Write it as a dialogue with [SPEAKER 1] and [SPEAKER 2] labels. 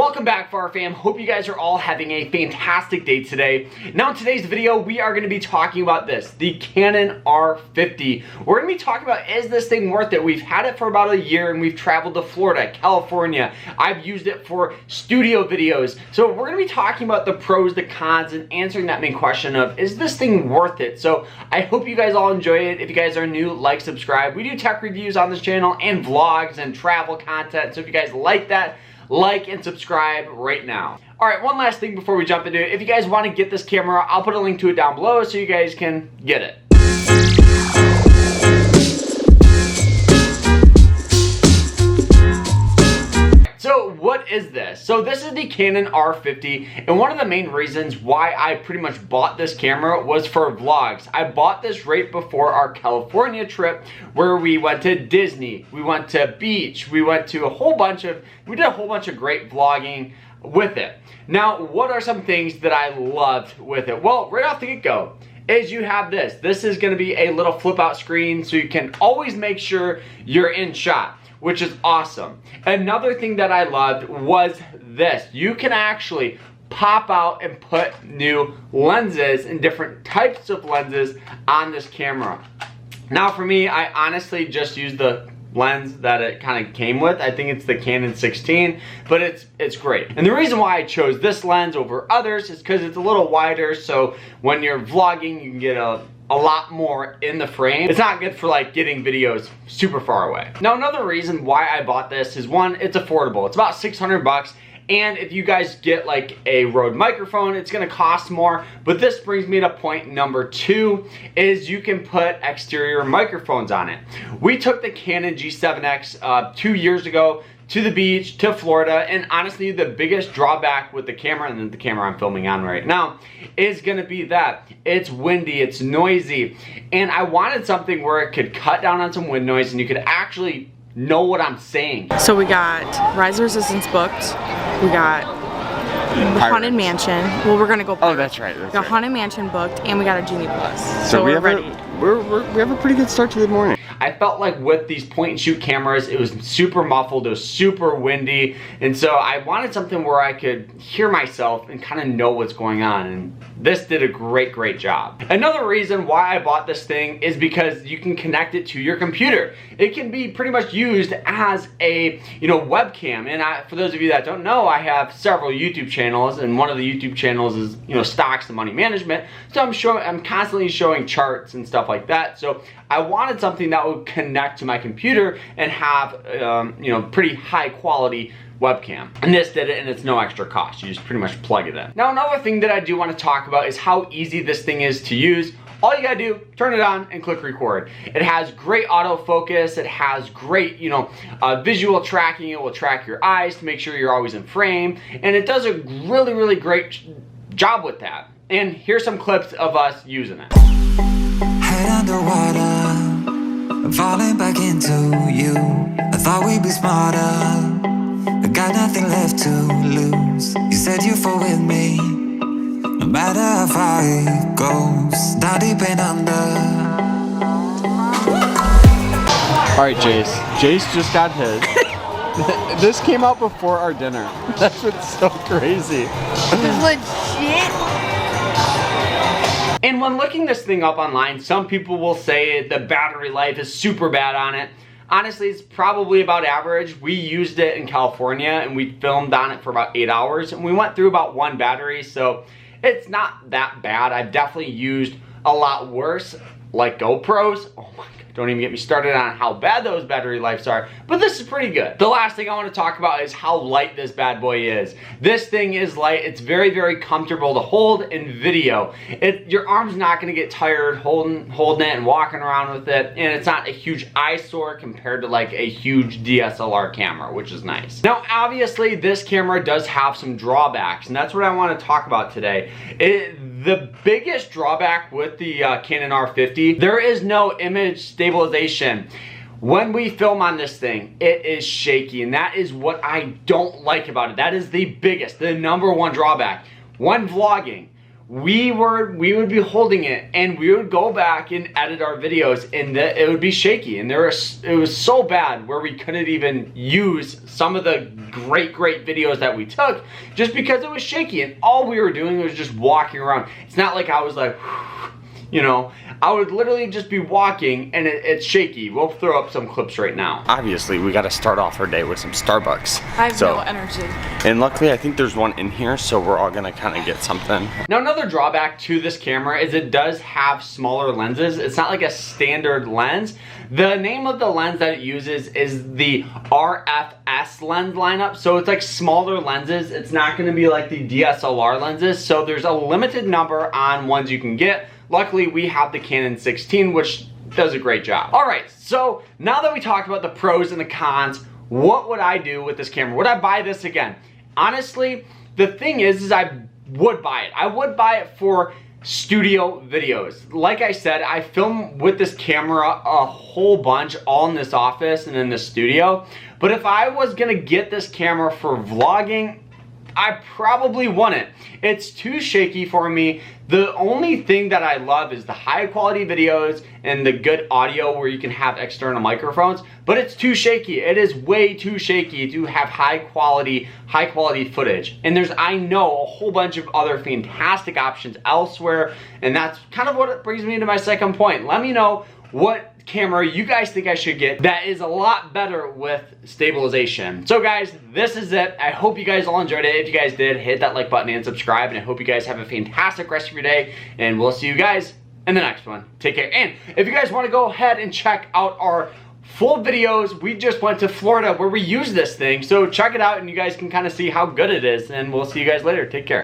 [SPEAKER 1] Welcome back, Farr fam. Hope you guys are all having a fantastic day today. Now in today's video, we are going to be talking about this, the Canon R50. We're going to be talking about, is this thing worth it? We've had it for about a year and we've traveled to Florida, California. I've used it for studio videos. So we're going to be talking about the pros, the cons, and answering that main question of, is this thing worth it? So I hope you guys all enjoy it. If you guys are new, like, subscribe. We do tech reviews on this channel and vlogs and travel content. So if you guys like that, like and subscribe right now. Alright, one last thing before we jump into it. If you guys want to get this camera, I'll put a link to it down below so you guys can get it. So what is this? So this is the Canon R50, and one of the main reasons why I pretty much bought this camera was for vlogs. I bought this right before our California trip where we went to Disney, we went to beach, we did a whole bunch of great vlogging with it. Now, what are some things that I loved with it? Well, right off the get-go is you have this. This is gonna be a little flip out screen so you can always make sure you're in shot, which is awesome. Another thing that I loved was this. You can actually pop out and put new lenses and different types of lenses on this camera. Now for me, I honestly just use the lens that it kind of came with. I think it's the Canon 16, but it's great. And the reason why I chose this lens over others is because it's a little wider, so when you're vlogging, you can get a lot more in the frame. It's not good for like getting videos super far away. Now another reason why I bought this is, one, it's affordable. It's about 600 bucks. And if you guys get like a Rode microphone, it's gonna cost more. But this brings me to point number 2, is you can put exterior microphones on it. We took the Canon G7X 2 years ago to the beach, to Florida, and honestly the biggest drawback with the camera, and the camera I'm filming on right now, is gonna be that it's windy, it's noisy, and I wanted something where it could cut down on some wind noise and you could actually know what I'm saying.
[SPEAKER 2] So we got Rise of Resistance booked, we got the Haunted Mansion. Well, we're gonna go Pirates.
[SPEAKER 1] Oh, that's right.
[SPEAKER 2] We got Haunted Mansion booked, and we got a Genie Plus.
[SPEAKER 3] So
[SPEAKER 2] we're ready.
[SPEAKER 3] We have a pretty good start to the morning.
[SPEAKER 1] I felt like with these point and shoot cameras, it was super muffled, it was super windy, and so I wanted something where I could hear myself and kind of know what's going on, and this did a great job. Another reason why I bought this thing is because you can connect it to your computer. It can be pretty much used as a webcam, and for those of you that don't know, I have several YouTube channels, and one of the YouTube channels is stocks and money management, so I'm constantly showing charts and stuff like that. So I wanted something that would connect to my computer and have pretty high quality webcam. And this did it, and it's no extra cost. You just pretty much plug it in. Now another thing that I do want to talk about is how easy this thing is to use. All you gotta do, turn it on and click record. It has great autofocus, it has great visual tracking. It will track your eyes to make sure you're always in frame, and it does a really great job with that. And here's some clips of us using it.
[SPEAKER 4] Head underwater, I'm falling back into you. I thought we'd be smarter, I got nothing left to lose. You said you fall with me, no matter how far it goes, down deep and under.
[SPEAKER 3] Alright, Jace just got his. This came out before our dinner. That's what's so crazy.
[SPEAKER 2] This is legit.
[SPEAKER 1] And when looking this thing up online, some people will say the battery life is super bad on it. Honestly, it's probably about average. We used it in California and we filmed on it for about 8 hours, and we went through about 1 battery, so it's not that bad. I've definitely used a lot worse, like GoPros. Oh my God. Don't even get me started on how bad those battery lives are, but this is pretty good. The last thing I want to talk about is how light this bad boy is. This thing is light. It's very comfortable to hold in video. Your arm's not going to get tired holding it and walking around with it, and it's not a huge eyesore compared to like a huge DSLR camera, which is nice. Now, obviously, this camera does have some drawbacks, and that's what I want to talk about today. The biggest drawback with the Canon R50, there is no image stabilization. When we film on this thing, it is shaky, and that is what I don't like about it. That is the biggest, the #1 drawback. When vlogging, we would be holding it and we would go back and edit our videos and it would be shaky, and it was so bad where we couldn't even use some of the great videos that we took just because it was shaky, and all we were doing was just walking around. It's not like I was like, you know, I would literally just be walking and it's shaky. We'll throw up some clips right now. Obviously, we gotta start off our day with some Starbucks.
[SPEAKER 2] I have no energy.
[SPEAKER 3] And luckily, I think there's one in here, so we're all gonna kind of get something.
[SPEAKER 1] Now, another drawback to this camera is it does have smaller lenses. It's not like a standard lens. The name of the lens that it uses is the RFS lens lineup, so it's like smaller lenses. It's not gonna be like the DSLR lenses, so there's a limited number on ones you can get. Luckily, we have the Canon 16, which does a great job. All right, so now that we talked about the pros and the cons, what would I do with this camera? Would I buy this again? Honestly, the thing is I would buy it. I would buy it for studio videos. Like I said, I film with this camera a whole bunch, all in this office and in the studio. But if I was gonna get this camera for vlogging, I probably wouldn't. It's too shaky for me. The only thing that I love is the high quality videos and the good audio where you can have external microphones, but it's too shaky. It is way too shaky to have high quality footage. And there's, I know, a whole bunch of other fantastic options elsewhere, and that's kind of what brings me to my second point. Let me know what camera you guys think I should get that is a lot better with stabilization. So guys, this is it. I hope you guys all enjoyed it. If you guys did, hit that like button and subscribe, and I hope you guys have a fantastic rest of your day, and we'll see you guys in the next one. Take care. And if you guys want to go ahead and check out our full videos, we just went to Florida where we use this thing, so check it out and you guys can kind of see how good it is, and we'll see you guys later. Take care.